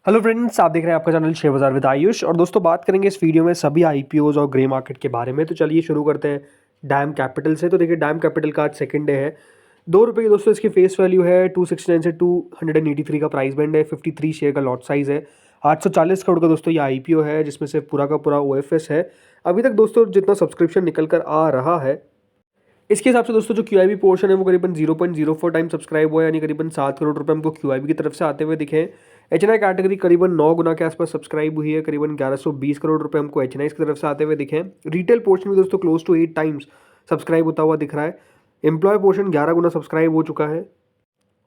Hello friends, आप देख रहे हैं आपका चैनल शेयर बाजार विद आयुष। और दोस्तों बात करेंगे इस वीडियो में सभी आईपीओज और ग्रे मार्केट के बारे में। तो चलिए शुरू करते हैं डैम कैपिटल से। तो देखिए डैम कैपिटल का आज सेकंड डे है। 2 रुपये की दोस्तों इसकी फेस वैल्यू है। 269 से 283 का प्राइस बैंड है। 53 शेयर का लॉट साइज है। 840 करोड़ का दोस्तों ये आईपीओ है, जिसमें से पूरा का पूरा ओएफएस है। अभी तक दोस्तों जितना सब्सक्रिप्शन निकल कर आ रहा है, इसके हिसाब से दोस्तों जो क्यूआईबी पोर्शन है वो करीबन 0.04 टाइम सब्सक्राइब हुआ है, यानी करीबन 7 करोड़ रुपए हमको क्यूआईबी की तरफ से आते हुए दिखे। एचएनआई कैटेगरी करीबन 9 गुना के आसपास सब्सक्राइब हुई है। करीबन 1120 करोड़ रुपए हमको एचएनआई की तरफ से आते हुए दिखे। रिटेल पोर्शन भी दोस्तों क्लोज टू 8 टाइम्स सब्सक्राइब होता हुआ दिख रहा है। एम्प्लॉय पोर्शन 11 गुना सब्सक्राइब हो चुका है।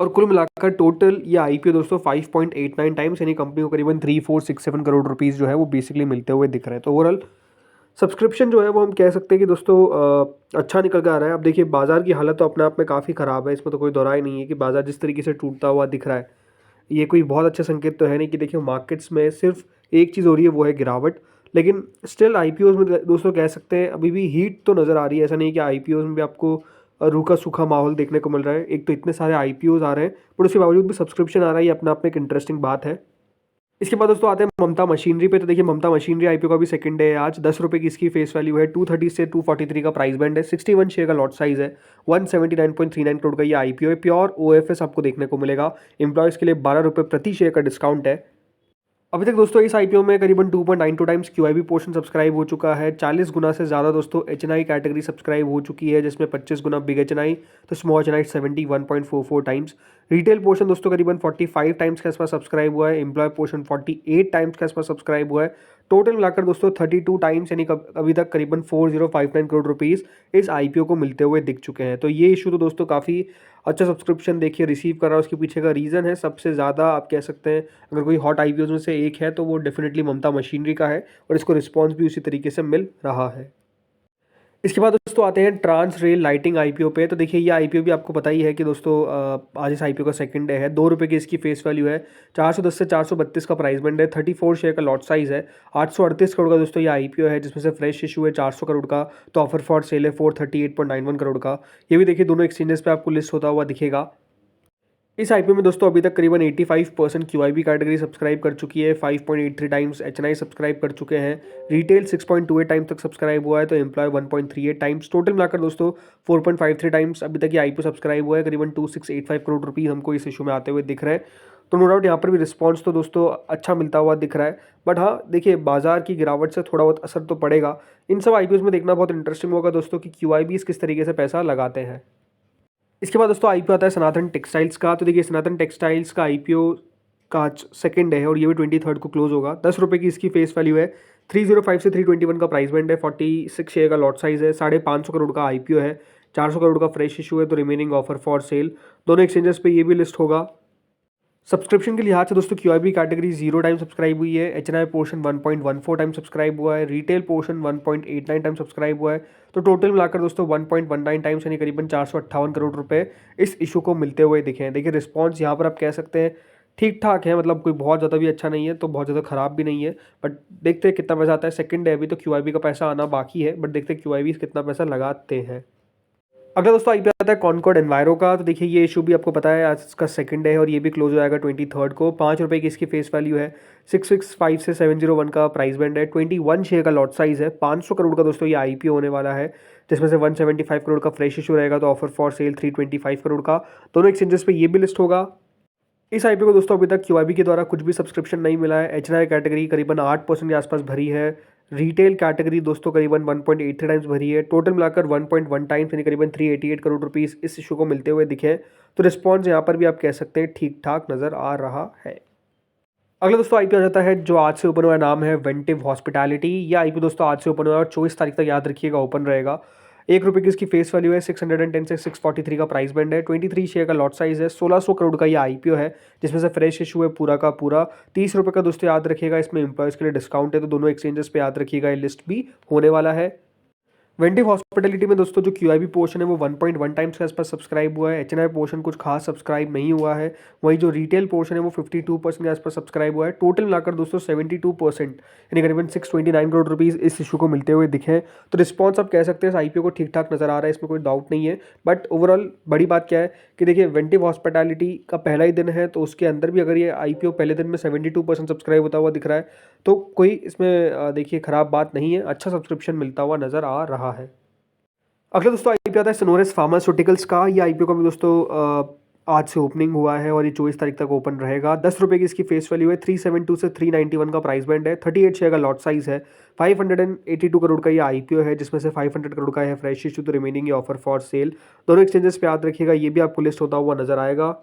और कुल मिलाकर टोटल ये आईपीओ दोस्तों 5.89 टाइम्स, यानी कंपनी को करीबन 3467 करोड़ रुपीज़ जो है वो बेसिकली मिलते हुए दिख रहे हैं। तो ओवरऑल सब्सक्रिप्शन जो है वो हम कह सकते हैं कि दोस्तों अच्छा निकल कर आ रहा है। अब देखिए बाजार की हालत तो अपने आप में काफ़ी ख़राब है, इसमें तो कोई दो राय नहीं है कि बाजार जिस तरीके से टूटता हुआ दिख रहा है, ये कोई बहुत अच्छा संकेत तो है नहीं। कि देखिए मार्केट्स में सिर्फ एक चीज़ हो रही है, वो है गिरावट। लेकिन स्टिल आईपीओज में दोस्तों कह सकते हैं अभी भी हीट तो नज़र आ रही है। ऐसा नहीं कि आईपीओज में भी आपको रूखा सूखा माहौल देखने को मिल रहा है। एक तो इतने सारे आईपीओज आ रहे हैं, पर उसके बावजूद भी सब्सक्रिप्शन आ रहा है, ये अपना आप में एक इंटरेस्टिंग बात है। इसके बाद दोस्तों आते हैं ममता मशीनरी पे। तो देखिए ममता मशीनरी आईपीओ का भी सेकंड डे है आज। 10 रुपये की इसकी फेस वैल्यू है। 230 से 243 का प्राइस बैंड है। 61 शेयर का लॉट साइज है। 179.39 करोड़ का ये आईपीओ है। प्योर ओएफएस आपको देखने को मिलेगा। एम्प्लॉयज़ के लिए 12 रुपये प्रति शेयर का डिस्काउंट है। अभी तक दोस्तों इस आईपीओ में करीबन 2.92 टाइम्स क्यूआईबी पोर्शन सब्सक्राइब हो चुका है। 40 गुना से ज़्यादा दोस्तों एचएनआई कैटेगरी सब्सक्राइब हो चुकी है, जिसमें 25 गुना बिग एचएनआई, तो small HNI 71.44 times. Retail portion दोस्तों करीबन 45 टाइम्स के आसपास सब्सक्राइब हुआ है। एम्प्लॉय पोर्शन 48 टाइम्स के आसपास सब्सक्राइब हुआ है। टोटल मिलाकर दोस्तों 32 टाइम्स, यानी अभी तक करीबन 4059 करोड़ रुपीज़ इस आईपीओ को मिलते हुए दिख चुके हैं। तो ये इशू तो दोस्तों काफ़ी अच्छा सब्सक्रिप्शन देखिए रिसीव कर रहा है। उसके पीछे का रीज़न है सबसे ज़्यादा आप कह सकते हैं, अगर कोई हॉट आईपीओज में से एक है तो वो डेफिनेटली ममता मशीनरी का है, और इसको रिस्पॉन्स भी उसी तरीके से मिल रहा है। इसके बाद दोस्तों आते हैं ट्रांस रेल लाइटिंग आईपीओ पे। तो देखिए ये आईपीओ भी आपको पता ही है कि दोस्तों आज इस आईपीओ का सेकंड डे है। 2 रुपये की इसकी फेस वैल्यू है। 410 से 432 का प्राइस बैंड है। 34 शेयर का लॉट साइज है। 838 करोड़ का दोस्तों ये आईपीओ है, जिसमें से फ्रेश इशू है 400 करोड़ का। तो ऑफर फॉर सेल है 438.91 करोड़ का। ये भी देखिए दोनों एक्सचेंजेस पे आपको लिस्ट होता हुआ दिखेगा। इस आईपीओ में दोस्तों अभी तक करीबन 85% क्यूआईबी कैटेगरी सब्सक्राइब कर चुकी है। 5.83 टाइम्स एचएनआई सब्सक्राइब कर चुके हैं। रिटेल 6.28 टाइम्स तक सब्सक्राइब हुआ है। तो एम्प्लॉय 1.38 टाइम्स। टोटल मिलाकर दोस्तों 4.53 टाइम्स अभी तक ये आईपीओ सब्सक्राइब हुआ है। करीबन 2685 करोड़ रुपीज़ हमको इस इशू में आते हुए दिख रहे हैं। तो नो डाउट यहाँ पर भी रिस्पॉन्स तो दोस्तों अच्छा मिलता हुआ दिख रहा है। बट हाँ देखिए बाजार की गिरावट से थोड़ा बहुत असर तो पड़ेगा। इन सब आईपीओ में देखना बहुत इंटरेस्टिंग होगा दोस्तों कि क्यूआईबीज किस तरीके से पैसा लगाते हैं। इसके बाद दोस्तों आईपीओ आता है सनातन टेक्सटाइल्स का। तो देखिए सनातन टेक्सटाइल्स का आईपीओ का आज सेकंड है, और ये भी 23 को क्लोज होगा। 10 रुपये की इसकी फेस वैल्यू है। 305 से 321 का प्राइस बैंड है। 46 शेयर का लॉट साइज है। 550 करोड़ का आईपीओ है। 400 करोड़ का फ्रेश इशू है। तो रिमेनिंग ऑफर फॉर सेल दोनों एक्सचेंजेस पे ये भी लिस्ट होगा। सब्सक्रिप्शन के लिहाज से दोस्तों क्यूआईबी कैटेगरी 0 टाइम सब्सक्राइब हुई है। एचएनआई पोर्शन 1.14 टाइम सब्सक्राइब हुआ है। रिटेल पोर्शन 1.89 टाइम सब्सक्राइब हुआ है। तो टोटल मिलाकर दोस्तों 1.19 टाइम्स, यानी करीबन 458 करोड़ रुपए इस इशू को मिलते हुए दिखे हैं। देखिए रिस्पॉन्स यहाँ पर आप कह सकते हैं ठीक ठाक है, मतलब कोई बहुत ज़्यादा भी अच्छा नहीं है तो बहुत ज़्यादा खराब भी नहीं है। बट देखते हैं कितना पैसा आता है। सेकंड डे अभी तो क्यूआईबी का पैसा आना बाकी है, बट देखते हैं क्यूआईबी कितना पैसा लगाते हैं। अगला दोस्तों आईपीओ आता है कॉनकॉर्ड एनवायरो का। तो देखिए ये इशू भी आपको पता है आज इसका सेकंड डे है, और ये भी क्लोज हो जाएगा 23 को। 5 रुपये की इसकी फेस वैल्यू है। 665 से 701 का प्राइस बैंड है। 21 शेयर का लॉट साइज है। 500 करोड़ का दोस्तों ये आईपीओ होने वाला है, जिसमें से 175 करोड़ का फ्रेश इशू रहेगा। तो ऑफर फॉर सेल 325 करोड़ का दोनों एक्सचेंजेस पे ये भी लिस्ट होगा। इस आईपीओ को दोस्तों अभी तक क्यूआईबी के द्वारा कुछ भी सब्सक्रिप्शन नहीं मिला है। एचएनआई कैटेगरी करीबन 8% के आसपास भरी है। रिटेल कैटेगरी दोस्तों करीबन 1.83 टाइम्स भरी है। टोटल मिलाकर 1.1 टाइम्स, यानी करीबन 388 करोड़ रुपीस इस इशू को मिलते हुए दिखे। तो रिस्पॉन्स यहाँ पर भी आप कह सकते हैं ठीक ठाक नज़र आ रहा है। अगला दोस्तों आईपीओ आ जाता है जो आज से ओपन हुआ, नाम है वेंटिव हॉस्पिटैलिटी। ये आईपीओ दोस्तों आज से ओपन हुआ है और 24 तारीख तक याद रखिएगा ओपन रहेगा। 1 रुपये की इसकी फेस वैल्यू है। 610 से 643 का प्राइस बैंड है। 23 शेयर का लॉट साइज है। 1600 करोड़ का ये आईपीओ है, जिसमें से फ्रेश इशू है पूरा का पूरा। 30 रुपये का दोस्तों याद रखिएगा, इसमें एम्प्लॉयज़ के लिए डिस्काउंट है। तो दोनों एक्सचेंजेस पे याद रखिएगा ये लिस्ट भी होने वाला है। वेंटिव हॉस्पिटैलिटी में दोस्तों जो क्यूआईबी पोर्शन है वो 1.1 टाइम्स के आसपास सब्सक्राइब हुआ है। एचएनआई पोर्शन कुछ खास सब्सक्राइब नहीं हुआ है। वहीं जो रिटेल पोर्शन है वो 52% के आसपास सब्सक्राइब हुआ है। टोटल मिलाकर दोस्तों 72% यानी करीबन 629 करोड़ रुपीज़ इस इशू को मिलते हुए दिखे हैं। तो रिस्पॉन्स आप कह सकते हैं इस आईपीओ को ठीक ठाक नज़र आ रहा है, इसमें कोई डाउट नहीं है। बट ओवरऑल बड़ी बात क्या है कि देखिए वेंटिव हॉस्पिटैलिटी का पहला ही दिन है, तो उसके अंदर भी अगर ये आईपीओ पहले दिन में 72% सब्सक्राइब होता हुआ दिख रहा है तो कोई इसमें देखिए ख़राब बात नहीं है, अच्छा सब्सक्रिप्शन मिलता हुआ नज़र आ रहा है। अगला दोस्तों आईपीओ आता है सनोरेस फार्मास्यूटिकल्स का। ये आईपीओ का भी दोस्तों आज से ओपनिंग हुआ है और ये 24 तारीख तक ओपन रहेगा। 10 रुपये की इसकी फेस वैल्यू है। 372 से 391 का प्राइस बैंड है। 38 शेयर का लॉट साइज है। 582 करोड़ का ये आईपीओ है, जिसमें से 500 करोड़ का है फ्रेश इशू, तो रिमेनिंग ये ऑफर फॉर सेल। दोनों एक्सचेंजेस पे याद रखिएगा, ये भी आपको लिस्ट होता हुआ नजर आएगा।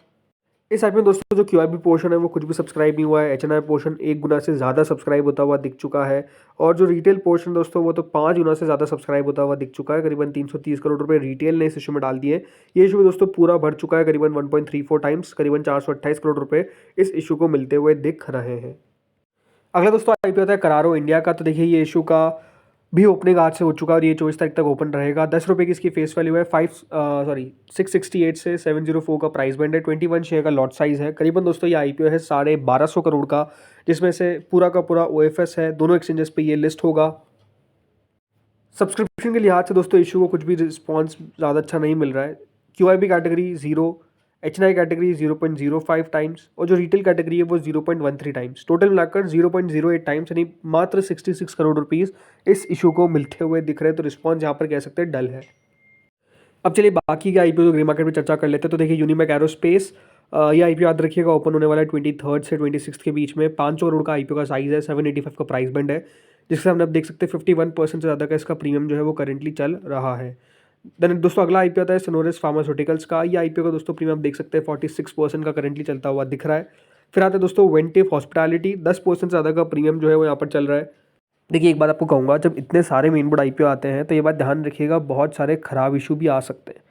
इस ऐप में दोस्तों जो क्यूआईबी पोर्शन है वो कुछ भी सब्सक्राइब नहीं हुआ है। एचएनआई पोर्शन 1 गुना से ज़्यादा सब्सक्राइब होता हुआ दिख चुका है। और जो रिटेल पोर्शन दोस्तों वो तो 5 गुना से ज़्यादा सब्सक्राइब होता हुआ दिख चुका है। करीबन 330 करोड़ रुपए रिटेल ने इस इशू में डाल दिए। ये इशू भी दोस्तों पूरा भर चुका है, करीबन 1.34 टाइम्स, करीबन 428 करोड़ रुपए इस इशू को मिलते हुए दिख रहे हैं। अगला दोस्तों आईपीओ आता है करारो इंडिया का। तो देखिए ये इशू का भी ओपनिंग आज से हो चुका है और ये 24 तारीख तक ओपन रहेगा। 10 रुपये की इसकी फेस वैल्यू है। 668 से 704 का प्राइस बैंड है। 21 शेयर का लॉट साइज है। करीबन दोस्तों ये आईपीओ है 1250 करोड़ का, जिसमें से पूरा का पूरा ओएफएस है। दोनों एक्सचेंजेस पे ये लिस्ट होगा। सब्सक्रिप्शन के लिहाज से दोस्तों इशू को कुछ भी रिस्पॉन्स ज़्यादा अच्छा नहीं मिल रहा है। QIB category 0, HNI category 0.05 times और जो रिटेल कैटेगरी है वो 0.13 टाइम्स। टोटल मिलाकर 0.08 टाइम्स यानी मात्र 66 करोड़ रुपीज़ इस इशू को मिलते हुए दिख रहे हैं। तो रिस्पॉन्स यहाँ पर कह सकते हैं डल है। अब चलिए बाकी के आईपीओ ग्रे मार्केट में चर्चा कर लेते हैं। तो देखिए यूनिमैक एरोस्पेस, ये आईपीओ याद रखिएगा ओपन होने वाला है 23 से 26 के बीच में। 500 करोड़ का आईपीओ का साइज है। 785 का प्राइस बैंड है, जिससे हम अब देख सकते हैं 51% से ज़्यादा का इसका प्रीमियम जो है वो करेंटली चल रहा है। देन दोस्तों अगला आईपीओ आता है सनोरेस फार्मास्यूटिकल्स का। ये आईपीओ का दोस्तों प्रीमियम देख सकते हैं 46% का करेंटली चलता हुआ दिख रहा है। फिर आता है दोस्तों वेंटिव हॉस्पिटैलिटी, 10% से ज़्यादा का प्रीमियम जो है वो यहाँ पर चल रहा है। देखिए एक बात आपको कहूँगा, जब इतने सारे मेन बोर्ड आईपीओ आते हैं तो ये बात ध्यान रखिएगा, बहुत सारे खराब इशू भी आ सकते हैं।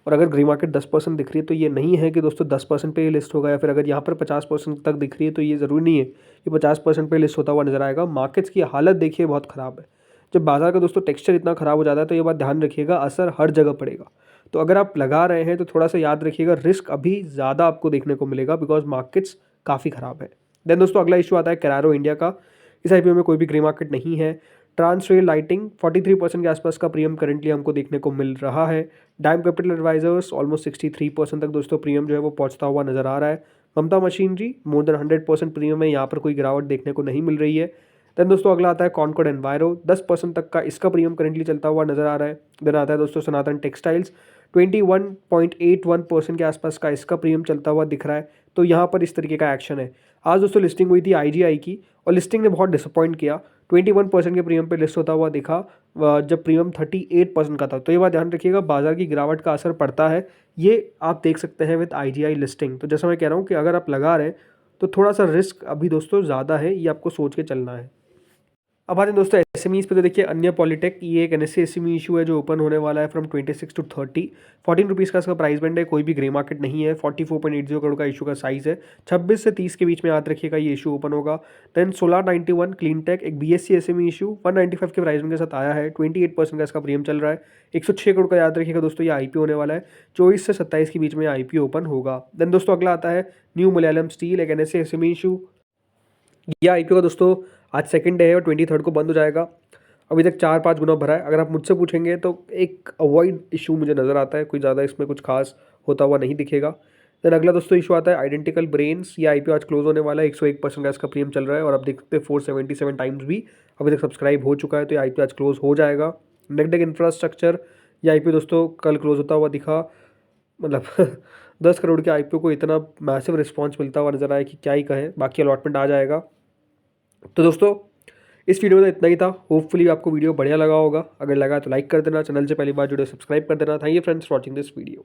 और अगर ग्रे मार्केट 10% दिख रही है तो ये नहीं है कि दोस्तों 10% पे ही लिस्ट होगा, या फिर अगर यहाँ पर 50% तक दिख रही है तो ये ज़रूरी नहीं है कि 50% पे लिस्ट होता हुआ नजर आएगा। मार्केट्स की हालत देखिए बहुत ख़राब है। जब बाजार का दोस्तों टेक्सचर इतना ख़राब हो जाता है तो ये बात ध्यान रखिएगा, असर हर जगह पड़ेगा। तो अगर आप लगा रहे हैं तो थोड़ा सा याद रखिएगा, रिस्क अभी ज़्यादा आपको देखने को मिलेगा बिकॉज मार्केट्स काफ़ी ख़राब है। देन दोस्तों अगला इशू आता है करारो इंडिया का। इस आईपीओ में कोई भी ग्रे मार्केट नहीं है। ट्रांसरेल लाइटिंग 43% के आसपास का प्रीमियम करेंटली हमको देखने को मिल रहा है। डाइम कैपिटल एडवाइजर्स ऑलमोस्ट 63% तक दोस्तों प्रीमियम जो है वो पहुंचता हुआ नजर आ रहा है। ममता मशीनरी मोर देन 100% प्रीमियम है, यहाँ पर कोई गिरावट देखने को नहीं मिल रही है। देन दोस्तों अगला आता है कॉनकॉर्ड एनवायरो, 10% तक का इसका प्रीमियम करेंटली चलता हुआ नजर आ रहा है। देन आता है दोस्तों सनातन टेक्सटाइल्स, 21.81% के आसपास का इसका प्रीमियम चलता हुआ दिख रहा है। तो यहाँ पर इस तरीके का एक्शन है। आज दोस्तों लिस्टिंग हुई थी आईजीआई की और लिस्टिंग ने बहुत डिसअपॉइंट किया। 21% के प्रीमियम पे लिस्ट होता हुआ दिखा, जब प्रीमियम 38% का था। तो ये बात ध्यान रखिएगा, बाजार की गिरावट का असर पड़ता है, ये आप देख सकते हैं विद आईजीआई लिस्टिंग। तो जैसा मैं कह रहा हूँ कि अगर आप लगा रहे हैं तो थोड़ा सा रिस्क अभी दोस्तों ज़्यादा है, ये आपको सोच के चलना है। अब आते हैं दोस्तों एसएमईज पे। तो देखिए अन्य पॉलिटेक, ये एक एनएससी एसएमई इशू है जो ओपन होने वाला है फ्रॉम 26 टू 30। 14 रुपीज़ का इसका प्राइस बैंड है। कोई भी ग्रे मार्केट नहीं है। 44.80 करोड़ का इशू का साइज़ है। 26 से 30 के बीच में याद रखिएगा ये इशू ओपन होगा। देन 1691 क्लीन टेक, एक बीएससी एसएमई इशू 195 के प्राइस बैंड के साथ आया है। 28% का इसका प्रीमियम चल रहा है। 106 करोड़ का याद रखिएगा दोस्तों ये आईपीओ होने वाला है। 24 से 27 के बीच में आईपीओ ओपन होगा। देन दोस्तों अगला आता है न्यू मलयालम स्टील, एक एनएससी एसएमई इशू। यह आईपीओ का दोस्तों आज सेकंड डे है और 23 को बंद हो जाएगा। अभी तक 4-5 गुना भरा है। अगर आप मुझसे पूछेंगे तो एक अवॉइड इशू मुझे नज़र आता है, कोई ज़्यादा इसमें कुछ खास होता हुआ नहीं दिखेगा। देन अगला दोस्तों इशू आता है आइडेंटिकल ब्रेन्स। ये आईपीओ आज क्लोज होने वाला है। 101% का इसका प्रीमियम चल रहा है और आप देख सकते हैं 477 टाइम्स भी अभी तक सब्सक्राइब हो चुका है। तो ये आईपीओ आज क्लोज हो जाएगा। नेगडेक इंफ्रास्ट्रक्चर, ये आईपीओ दोस्तों कल क्लोज होता हुआ दिखा। मतलब 10 करोड़ के आईपीओ को इतना मैसिव रिस्पॉन्स मिलता हुआ नजर आया कि क्या ही कहें। बाकी अलॉटमेंट आ जाएगा। तो दोस्तों इस वीडियो में तो इतना ही था। होपफुली आपको वीडियो बढ़िया लगा होगा। अगर लगा तो लाइक कर देना, चैनल से पहली बार जुड़े सब्सक्राइब कर देना। Thank you friends for watching this video.